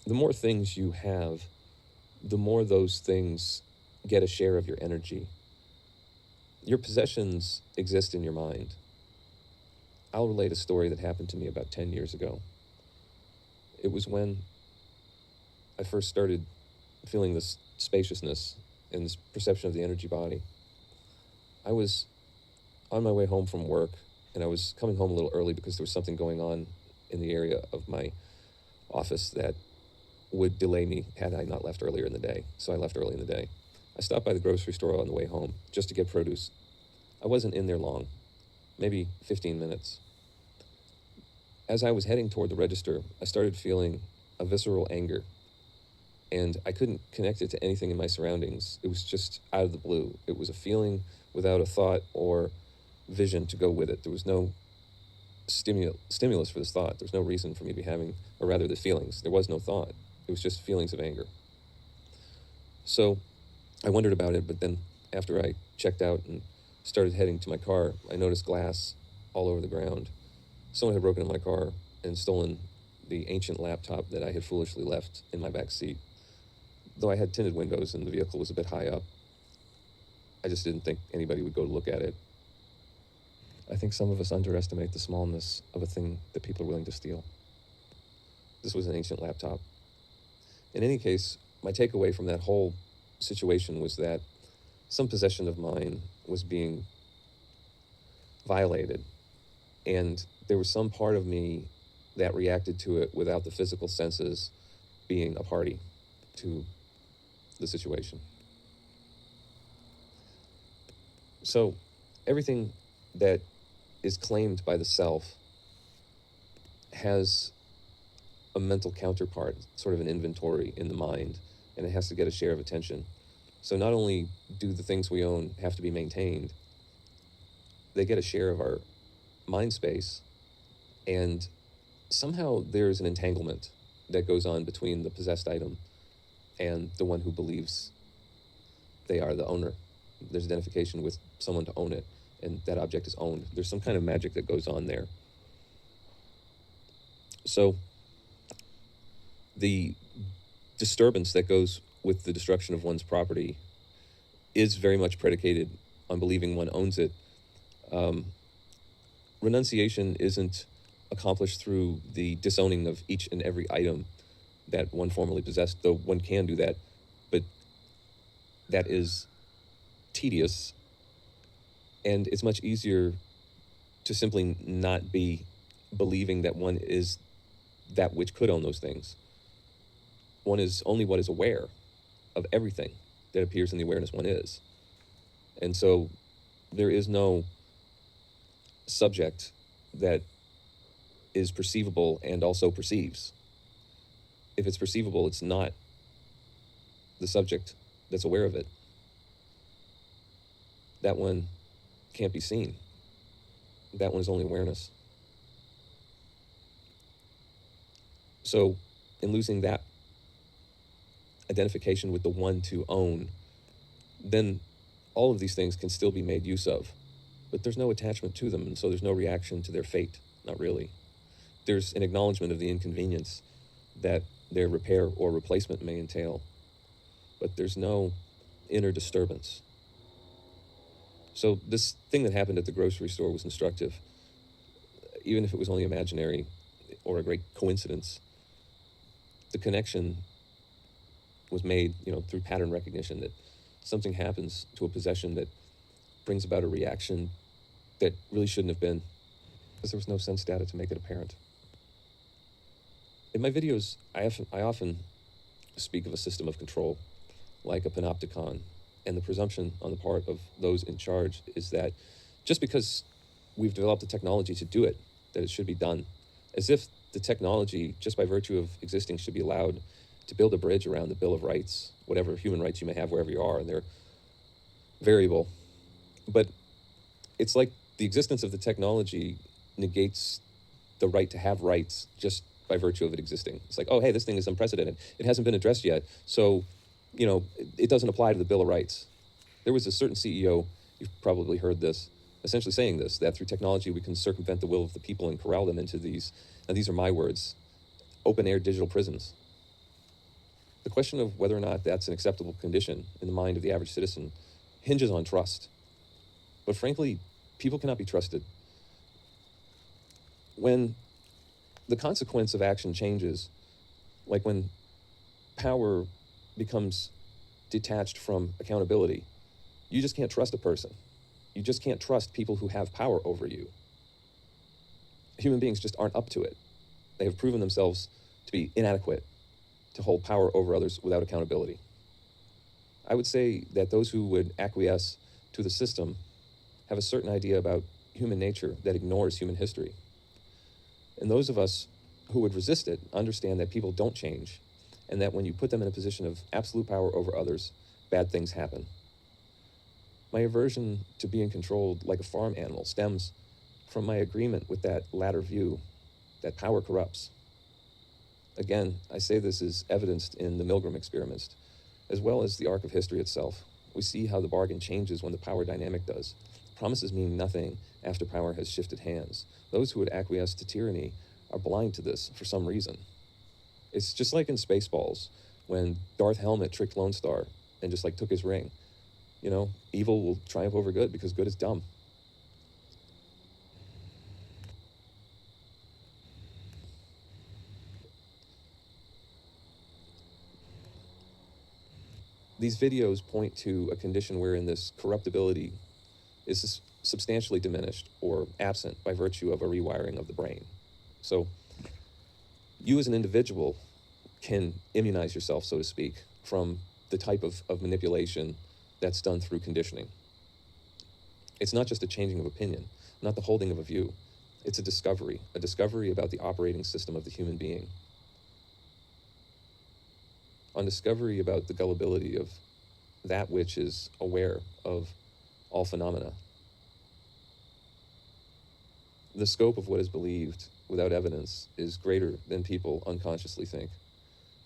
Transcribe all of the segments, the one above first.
the more things you have, the more those things get a share of your energy. Your possessions exist in your mind. I'll relate a story that happened to me about 10 years ago. It was when I first started feeling this spaciousness and this perception of the energy body. I was on my way home from work, and I was coming home a little early because there was something going on in the area of my office that would delay me had I not left earlier in the day. So I left early in the day. I stopped by the grocery store on the way home just to get produce. I wasn't in there long, maybe 15 minutes. As I was heading toward the register, I started feeling a visceral anger, and I couldn't connect it to anything in my surroundings. It was just out of the blue. It was a feeling without a thought or vision to go with it. There was no stimulus for this thought. There was no reason for me to be having, or rather the feelings. There was no thought. It was just feelings of anger. So I wondered about it, but then after I checked out and started heading to my car, I noticed glass all over the ground. Someone had broken into my car and stolen the ancient laptop that I had foolishly left in my back seat. Though I had tinted windows and the vehicle was a bit high up, I just didn't think anybody would go to look at it. I think some of us underestimate the smallness of a thing that people are willing to steal. This was an ancient laptop. In any case, my takeaway from that whole situation was that some possession of mine was being violated, and there was some part of me that reacted to it without the physical senses being a party to the situation. So everything that is claimed by the self has a mental counterpart, sort of an inventory in the mind, and it has to get a share of attention. So not only do the things we own have to be maintained, they get a share of our mind space, and somehow there's an entanglement that goes on between the possessed item and the one who believes they are the owner. There's identification with someone to own it, and that object is owned. There's some kind of magic that goes on there. So the disturbance that goes with the destruction of one's property is very much predicated on believing one owns it. Renunciation isn't accomplished through the disowning of each and every item that one formerly possessed, though one can do that, but that is tedious, and it's much easier to simply not be believing that one is that which could own those things. One is only what is aware of everything that appears in the awareness one is. And so there is no subject that is perceivable and also perceives. If it's perceivable, it's not the subject that's aware of it. That one can't be seen. That one is only awareness. So in losing that identification with the one to own, then all of these things can still be made use of, but there's no attachment to them, and so there's no reaction to their fate, not really. There's an acknowledgement of the inconvenience that their repair or replacement may entail, but there's no inner disturbance. So this thing that happened at the grocery store was instructive, even if it was only imaginary or a great coincidence. The connection was made, through pattern recognition, that something happens to a possession that brings about a reaction that really shouldn't have been, because there was no sense data to make it apparent. In my videos, I often speak of a system of control, like a panopticon, and the presumption on the part of those in charge is that just because we've developed the technology to do it, that it should be done, as if the technology, just by virtue of existing, should be allowed to build a bridge around the Bill of Rights, whatever human rights you may have wherever you are, and they're variable. But it's like the existence of the technology negates the right to have rights just by virtue of it existing. It's like, oh, hey, this thing is unprecedented. It hasn't been addressed yet, so, it doesn't apply to the Bill of Rights. There was a certain CEO, you've probably heard this, essentially saying this, that through technology we can circumvent the will of the people and corral them into these, now these are my words, open-air digital prisons. question of whether or not that's an acceptable condition in the mind of the average citizen hinges on trust. But frankly, people cannot be trusted. When the consequence of action changes, like when power becomes detached from accountability, you just can't trust a person. You just can't trust people who have power over you. Human beings just aren't up to it. They have proven themselves to be inadequate to hold power over others without accountability. I would say that those who would acquiesce to the system have a certain idea about human nature that ignores human history. And those of us who would resist it understand that people don't change, and that when you put them in a position of absolute power over others, bad things happen. My aversion to being controlled like a farm animal stems from my agreement with that latter view, that power corrupts. Again, I say this is evidenced in the Milgram experiments, as well as the arc of history itself. We see how the bargain changes when the power dynamic does. Promises mean nothing after power has shifted hands. Those who would acquiesce to tyranny are blind to this for some reason. It's just like in Spaceballs, when Darth Helmet tricked Lone Star and just like took his ring. You know, evil will triumph over good because good is dumb. These videos point to a condition wherein this corruptibility is substantially diminished or absent by virtue of a rewiring of the brain. So you as an individual can immunize yourself, so to speak, from the type of manipulation that's done through conditioning. It's not just a changing of opinion, not the holding of a view. It's a discovery about the operating system of the human being. On discovery about the gullibility of that which is aware of all phenomena. The scope of what is believed without evidence is greater than people unconsciously think.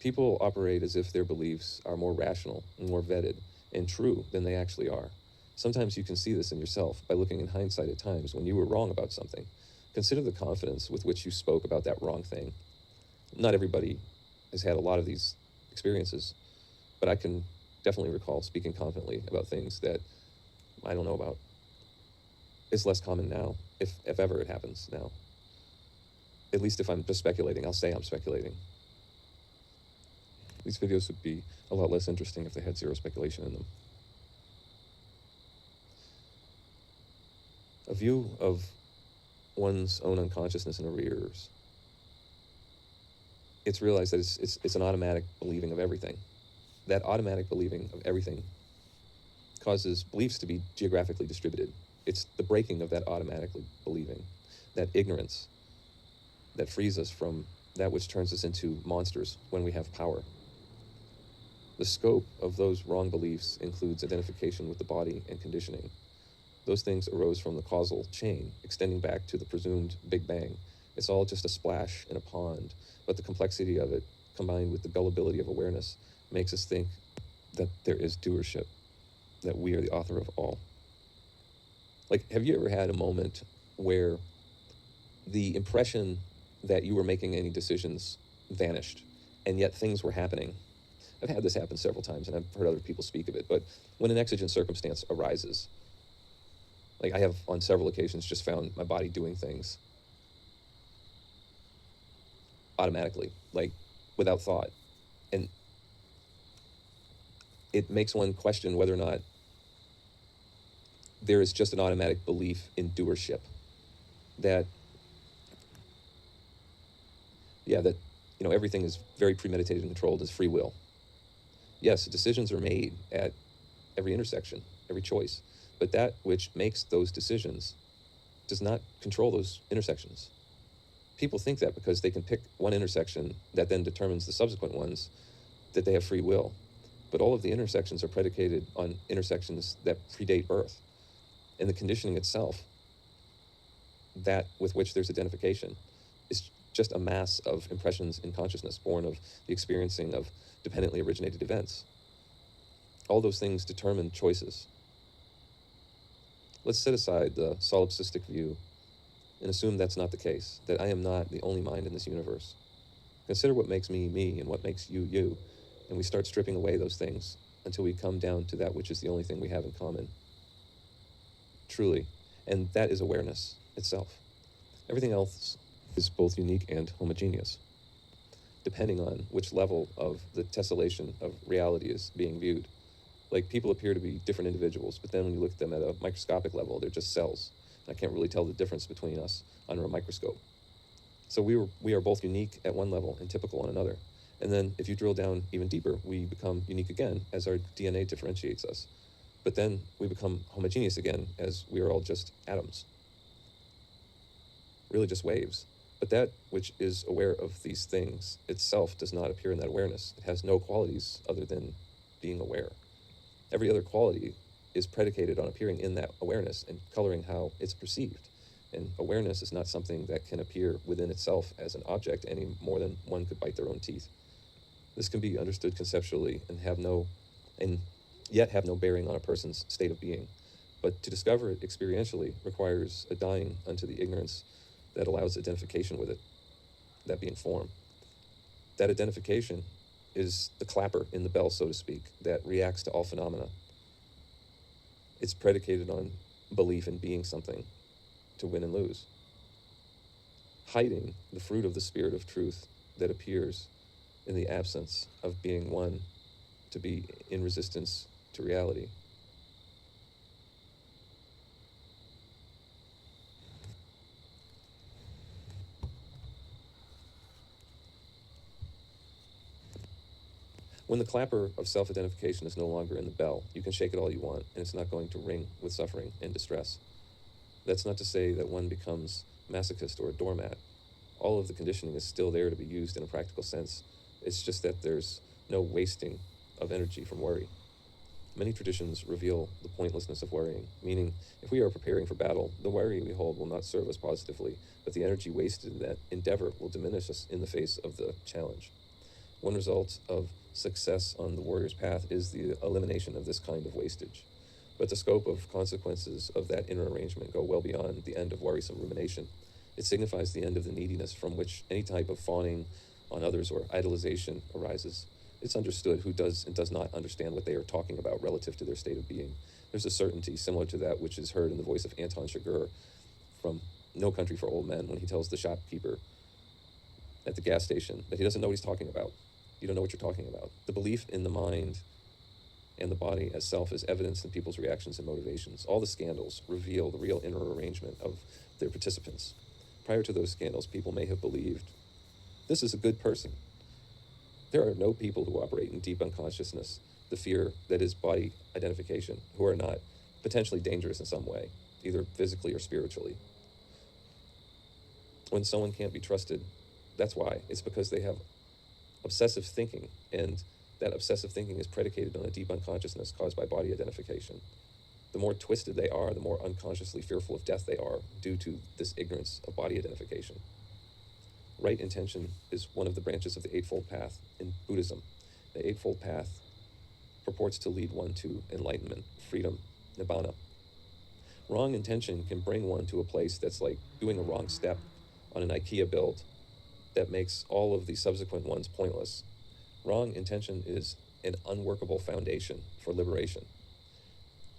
People operate as if their beliefs are more rational, more vetted, and true than they actually are. Sometimes you can see this in yourself by looking in hindsight at times when you were wrong about something. Consider the confidence with which you spoke about that wrong thing. Not everybody has had a lot of these experiences, but I can definitely recall speaking confidently about things that I don't know about. It's less common now, if ever it happens now. At least if I'm just speculating, I'll say I'm speculating. These videos would be a lot less interesting if they had zero speculation in them. A view of one's own unconsciousness in arrears. It's realized that it's an automatic believing of everything. That automatic believing of everything causes beliefs to be geographically distributed. It's the breaking of that automatically believing, that ignorance that frees us from that which turns us into monsters when we have power. The scope of those wrong beliefs includes identification with the body and conditioning. Those things arose from the causal chain, extending back to the presumed Big Bang. It's all just a splash in a pond, but the complexity of it, combined with the gullibility of awareness, makes us think that there is doership, that we are the author of all. Like, have you ever had a moment where the impression that you were making any decisions vanished, and yet things were happening? I've had this happen several times, and I've heard other people speak of it, but when an exigent circumstance arises, like I have on several occasions just found my body doing things automatically, like without thought. And it makes one question whether or not there is just an automatic belief in doership. That everything is very premeditated and controlled as free will. Yes, decisions are made at every intersection, every choice, but that which makes those decisions does not control those intersections. People think that because they can pick one intersection that then determines the subsequent ones, that they have free will. But all of the intersections are predicated on intersections that predate birth. And the conditioning itself, that with which there's identification, is just a mass of impressions in consciousness born of the experiencing of dependently originated events. All those things determine choices. Let's set aside the solipsistic view and assume that's not the case, that I am not the only mind in this universe. Consider what makes me, me, and what makes you, you, And we start stripping away those things until we come down to that which is the only thing we have in common, truly. And that is awareness itself. Everything else is both unique and homogeneous, depending on which level of the tessellation of reality is being viewed. Like, people appear to be different individuals, but then when you look at them at a microscopic level, they're just cells. And I can't really tell the difference between us under a microscope. So we are both unique at one level and typical on another. And then if you drill down even deeper, we become unique again as our DNA differentiates us. But then we become homogeneous again as we are all just atoms, really just waves. But that which is aware of these things itself does not appear in that awareness. It has no qualities other than being aware. Every other quality is predicated on appearing in that awareness and coloring how it's perceived. And awareness is not something that can appear within itself as an object any more than one could bite their own teeth. This can be understood conceptually and yet have no bearing on a person's state of being. But to discover it experientially requires a dying unto the ignorance that allows identification with it, that being form. That identification is the clapper in the bell, so to speak, that reacts to all phenomena. It's predicated on belief in being something to win and lose, hiding the fruit of the spirit of truth that appears in the absence of being one, to be in resistance to reality. When the clapper of self-identification is no longer in the bell, you can shake it all you want, and it's not going to ring with suffering and distress. That's not to say that one becomes masochist or a doormat. All of the conditioning is still there to be used in a practical sense. It's just that there's no wasting of energy from worry. Many traditions reveal the pointlessness of worrying, meaning if we are preparing for battle, the worry we hold will not serve us positively, but the energy wasted in that endeavor will diminish us in the face of the challenge. One result of success on the warrior's path is the elimination of this kind of wastage. But the scope of consequences of that inner arrangement go well beyond the end of worrisome rumination. It signifies the end of the neediness from which any type of fawning on others or idolization arises. It's understood who does and does not understand what they are talking about relative to their state of being. There's a certainty similar to that which is heard in the voice of Anton Chigurh from No Country for Old Men when he tells the shopkeeper at the gas station that he doesn't know what he's talking about. You don't know what you're talking about. The belief in the mind and the body as self is evidenced in people's reactions and motivations. All the scandals reveal the real inner arrangement of their participants. Prior to those scandals, people may have believed, this is a good person. There are no people who operate in deep unconsciousness, the fear that is body identification, who are not potentially dangerous in some way, either physically or spiritually. When someone can't be trusted, that's why. It's because they have obsessive thinking, and that obsessive thinking is predicated on a deep unconsciousness caused by body identification. The more twisted they are, the more unconsciously fearful of death they are due to this ignorance of body identification. Right intention is one of the branches of the Eightfold Path in Buddhism. The Eightfold Path purports to lead one to enlightenment, freedom, nibbana. Wrong intention can bring one to a place that's like doing a wrong step on an IKEA build that makes all of the subsequent ones pointless. Wrong intention is an unworkable foundation for liberation.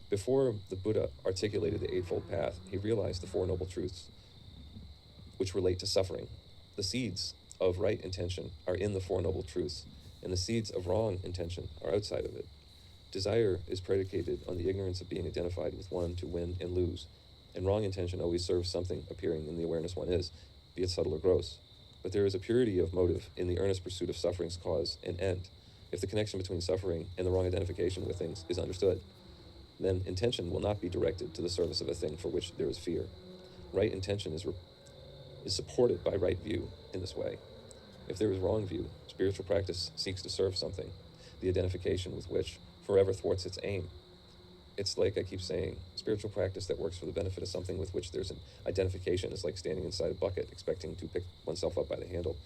Before the Buddha articulated the Eightfold Path, he realized the Four Noble Truths, which relate to suffering. The seeds of right intention are in the Four Noble Truths, and the seeds of wrong intention are outside of it. Desire is predicated on the ignorance of being identified with one to win and lose, and wrong intention always serves something appearing in the awareness one is, be it subtle or gross. But there is a purity of motive in the earnest pursuit of suffering's cause and end. If the connection between suffering and the wrong identification with things is understood, then intention will not be directed to the service of a thing for which there is fear. Right intention is supported by right view in this way. If there is wrong view, spiritual practice seeks to serve something, the identification with which forever thwarts its aim. It's like I keep saying, spiritual practice that works for the benefit of something with which there's an identification is like standing inside a bucket expecting to pick oneself up by the handle.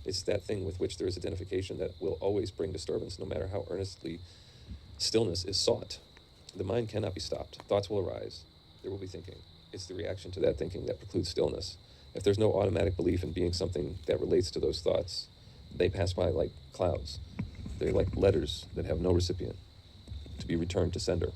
It's that thing with which there is identification that will always bring disturbance, no matter how earnestly stillness is sought. The mind cannot be stopped. Thoughts will arise. There will be thinking. It's the reaction to that thinking that precludes stillness. If there's no automatic belief in being something that relates to those thoughts, they pass by like clouds. They're like letters that have no recipient to be returned to sender.